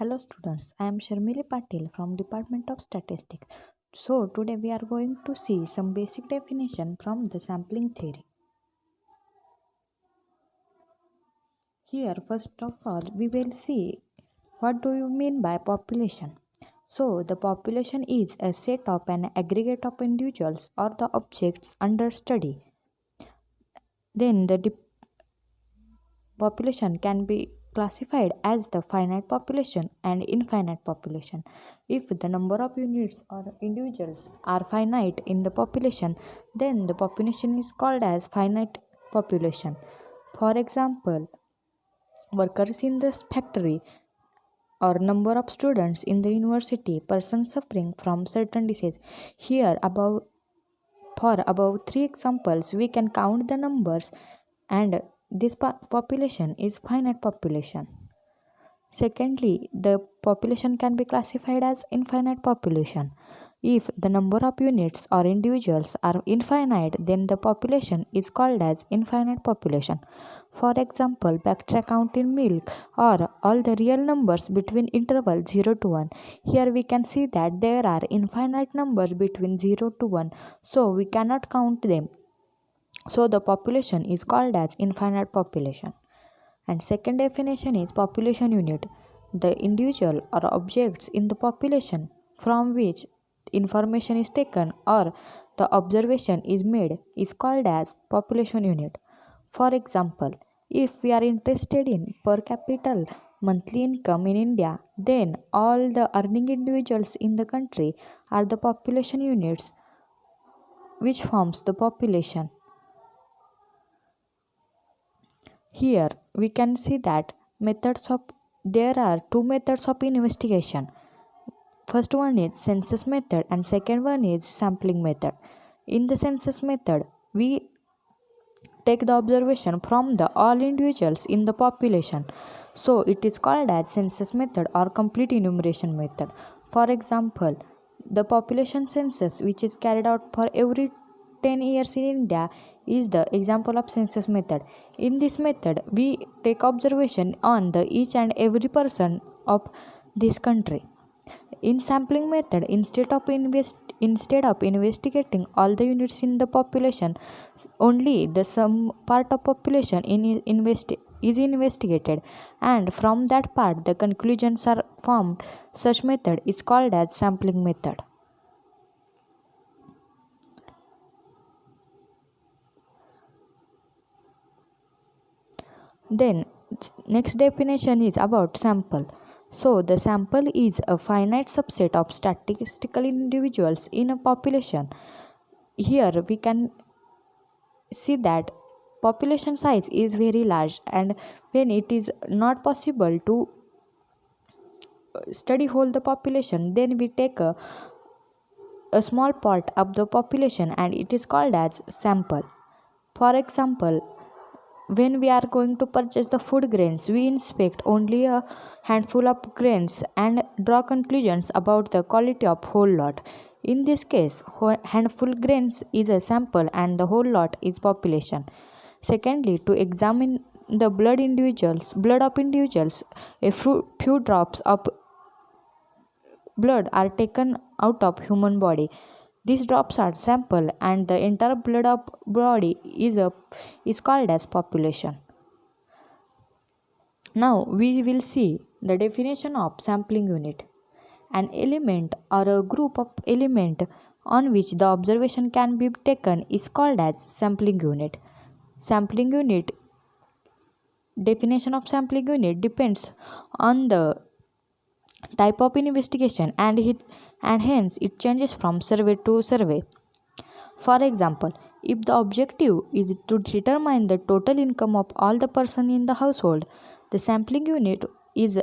Hello students, I am Sharmili Patil from Department of Statistics. So today we are going to see some basic definition from the sampling theory. Here first of all we will see what do you mean by population. So the population is a set of an aggregate of individuals or the objects under study. Then the population can be classified as the finite population and infinite population. If the number of units or individuals are finite in the population, then the population is called as finite population. For example, workers in the factory or number of students in the university, persons suffering from certain disease. Here above for about three examples, we can count the numbers, and this population is finite population. Secondly, the population can be classified as infinite population. If the number of units or individuals are infinite, then the population is called as infinite population. For example, bacteria count in milk or all the real numbers between interval 0 to 1. Here we can see that there are infinite numbers between 0 to 1, so we cannot count them. So the population is called as infinite population. And second definition is population unit. The individual or objects in the population from which information is taken or the observation is made is called as population unit. For example, if we are interested in per capita monthly income in India, then all the earning individuals in the country are the population units which forms the population. Here we can see that methods of there are two methods of investigation. First one is census method and second one is sampling method. In the census method, we take the observation from the all individuals in the population. So it is called as census method or complete enumeration method. For example, the population census which is carried out for every 10 years in India is the example of census method. In this method, we take observation on the each and every person of this country. In sampling method, instead of investigating all the units in the population, only the some part of population is investigated, and from that part the conclusions are formed. Such method is called as sampling method. Then next definition is about sample. So the sample is a finite subset of statistical individuals in a population. Here we can see that population size is very large, and when it is not possible to study whole the population, then we take a small part of the population and it is called as sample. For example, when we are going to purchase the food grains, we inspect only a handful of grains and draw conclusions about the quality of whole lot. In this case, handful grains is a sample and the whole lot is population. Secondly, to examine the blood of individuals, a few drops of blood are taken out of human body. These drops are sample and the entire blood of body is called as population. Now we will see the definition of sampling unit. An element or a group of element on which the observation can be taken is called as sampling unit. Sampling unit Definition of sampling unit depends on the type of investigation, and hence it changes from survey to survey. For example, if the objective is to determine the total income of all the person in the household, the sampling unit is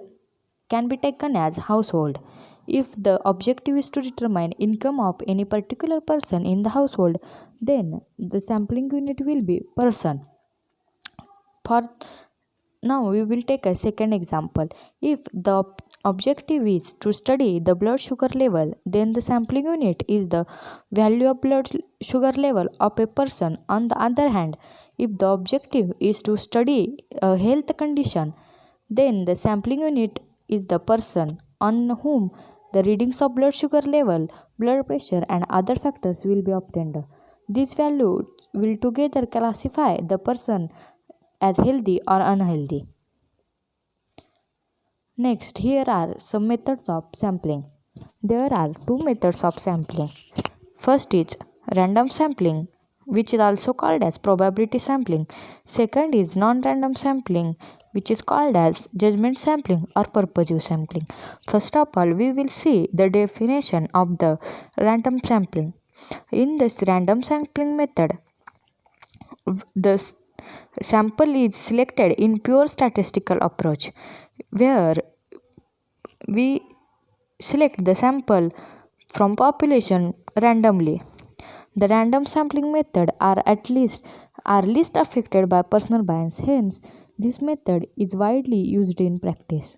can be taken as household. If the objective is to determine income of any particular person in the household, then the sampling unit will be person. For now, we will take a second example. If the objective is to study the blood sugar level, then the sampling unit is the value of blood sugar level of a person. On the other hand, if the objective is to study a health condition, then the sampling unit is the person on whom the readings of blood sugar level, blood pressure, and other factors will be obtained. These values will together classify the person as healthy or unhealthy. Next, here are some methods of sampling. There are two methods of sampling. First is random sampling, which is also called as probability sampling. Second is non-random sampling, which is called as judgment sampling or purposive sampling. First of all, we will see the definition of the random sampling. In this random sampling method, the sample is selected in pure statistical approach, where we select the sample from population randomly. The random sampling method are least affected by personal bias. Hence, this method is widely used in practice.